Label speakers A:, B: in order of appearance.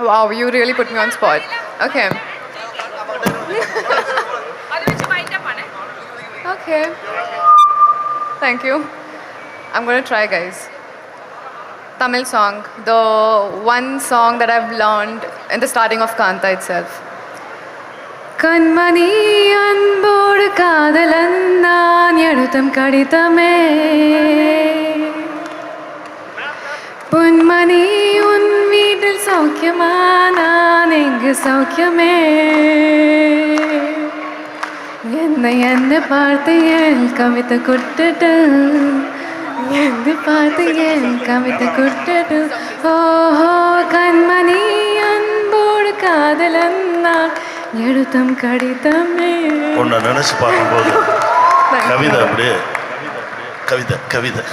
A: Wow, you really put me on spot. Okay. Okay. Thank you. I'm going to try, guys. Tamil song, the one song that I've learned in the starting of Kanta itself. கண்மணி அன்போடு காதலன் நான் எழுதும் கடிதமே பொன்மணி உன் வீட்டில் சௌக்கியமா நான் எங்கு சௌக்கியமே என்னை பார்த்து ஏன் கவிதை கொட்டுட்டு என்னை பார்த்து ஏன் கவிதை கொட்டுட்டு ஓஹோ கண்மணி அன்போடு காதலன் நான் எழுதும் கடிதமே
B: உன்னை நினைச்சு பார்க்கும்போது கவிதை அப்படியே கவிதை